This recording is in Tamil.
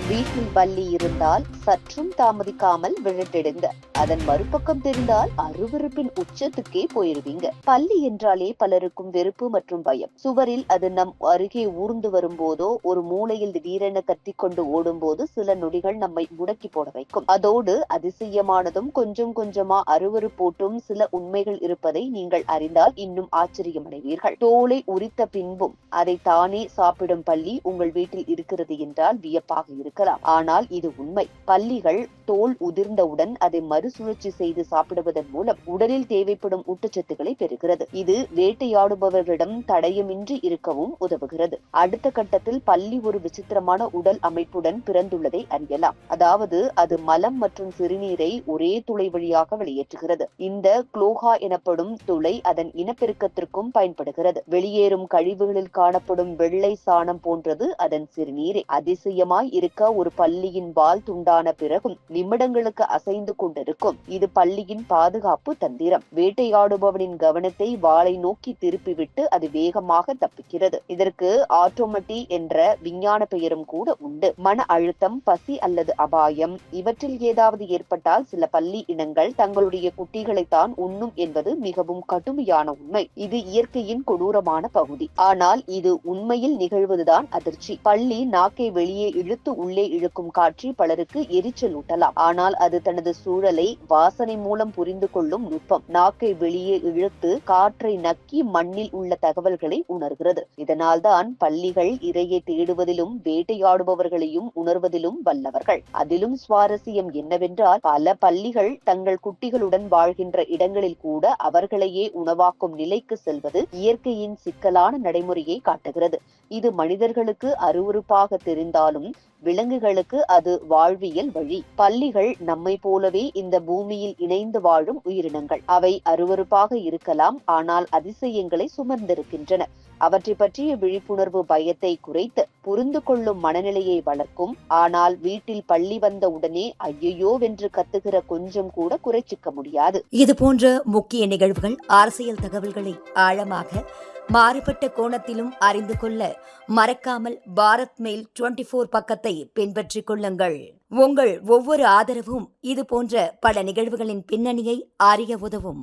வீட்டில் பல்லி இருந்தால் சற்றும் தாமதிக்காமல் விழட்டெடுங்க. அதன் மறுபக்கம் தெரிந்தால் அருவருப்பின் உச்சத்துக்கே போயிருவீங்க. பல்லி என்றாலே பலருக்கும் வெறுப்பு மற்றும் பயம். சுவரில் அது நம் அருகே ஊர்ந்து வரும்போதோ, ஒரு மூலையில் திடீரென கத்திக்கொண்டு ஓடும் போது சில நொடிகள் நம்மை முடக்கி போட வைக்கும். அதோடு அதிசயமானதும் கொஞ்சம் கொஞ்சமா அருவருப்பூட்டும் சில உண்மைகள் இருப்பதை நீங்கள் அறிந்தால் இன்னும் ஆச்சரியமடைவீர்கள். தோலை உரித்த பின்பும் அதை தானே சாப்பிடும் பல்லி உங்கள் வீட்டில் இருக்கிறது என்றால் வியப்பாக இருக்கலாம். ஆனால் இது உண்மை. பல்லிகள் தோல் உதிர்ந்தவுடன் அதை மறுசுழற்சி செய்து சாப்பிடுவதன் மூலம் உடலில் தேவைப்படும் ஊட்டச்சத்துக்களை பெறுகிறது. இது வேட்டையாடுபவர்களிடம் தடயமின்றி இருக்கவும் உதவுகிறது. அடுத்த கட்டத்தில் பல்லி ஒரு விசித்திரமான உடல் அமைப்புடன் பிறந்துள்ளதை அறியலாம். அதாவது அது மலம் மற்றும் சிறுநீரை ஒரே துளை வழியாக வெளியேற்றுகிறது. இந்த குளோகா எனப்படும் துளை அதன் இனப்பெருக்கத்திற்கும் பயன்படுகிறது. வெளியேறும் கழிவுகளில் காணப்படும் வெள்ளை சாணம் போன்றது அதன் சிறுநீரை. அதிசயமாய் இருக்க ஒரு பல்லியின் வால் துண்டான பிறகும் நிமிடங்களுக்கு அசைந்து கொண்டிருக்கும். இது பல்லியின் பாதுகாப்பு தந்திரம். வேட்டையாடுபவனின் கவனத்தை வாளை நோக்கி திருப்பிவிட்டு அது வேகமாக தப்பிக்கிறது. இதற்கு ஆட்டோமட்டி என்ற விஞ்ஞான பெயரும் கூட உண்டு. மன அழுத்தம், பசி அல்லது அபாயம் இவற்றில் ஏதாவது ஏற்பட்டால் சில பல்லி இனங்கள் தங்களுடைய குட்டிகளைத்தான் உண்ணும் என்பது மிகவும் கடுமையான உண்மை. இது இயற்கையின் கொடூரமான பகுதி. ஆனால் இது உண்மையில் நிகழ்வதுதான் அதிர்ச்சி. பல்லி நாக்கை வெளியே இழுத்து உள்ளே இழுக்கும் காட்சி பலருக்கு எரிச்சல் ஊட்டலாம். ஆனால் அது தனது சூழலை வாசனை மூலம் புரிந்து கொள்ளும் நுட்பம். நாக்கை வெளியே இழுத்து காற்றை நக்கி மண்ணில் உள்ள தகவல்களை உணர்கிறது. இதனால்தான் பல்லிகள் இரையை தேடுவதிலும் வேட்டையாடுபவர்களையும் உணர்வதிலும் வல்லவர்கள். அதிலும் சுவாரஸ்யம் என்னவென்றால், பல பல்லிகள் தங்கள் குட்டிகளுடன் வாழ்கின்ற இடங்களில் கூட அவர்களையே உணவாக்கும் நிலைக்கு செல்வது இயற்கையின் சிக்கலான நடைமுறையை காட்டுகிறது. இது மனிதர்களுக்கு அருவருப்பாக தெரிந்தாலும் விலங்குகளுக்கு அது வாழ்வியல் வழி. பல்லிகள் நம்மை போலவே இந்த பூமியில் இணைந்து வாழும் உயிரினங்கள். அவை அருவருப்பாக இருக்கலாம், ஆனால் அதிசயங்களை சுமந்திருக்கின்றன. அவற்றை பற்றிய விழிப்புணர்வு பயத்தை குறைத்து புரிந்து கொள்ளும் மனநிலையை வளர்க்கும். ஆனால் வீட்டில் பள்ளி வந்த உடனே ஐயையோ வென்று கத்துகிற கொஞ்சம் கூட குறைச்சிக்க முடியாது. இது போன்ற முக்கிய நிகழ்வுகள், அரசியல் தகவல்களை ஆழமாக மாறுபட்ட கோணத்திலும் அறிந்து கொள்ள மறக்காமல் பாரத் மெயில் 24 பக்கத்தை பின்பற்றிக் கொள்ளுங்கள். உங்கள் ஒவ்வொரு ஆதரவும் இது போன்ற பல நிகழ்வுகளின் பின்னணியை அறிய உதவும்.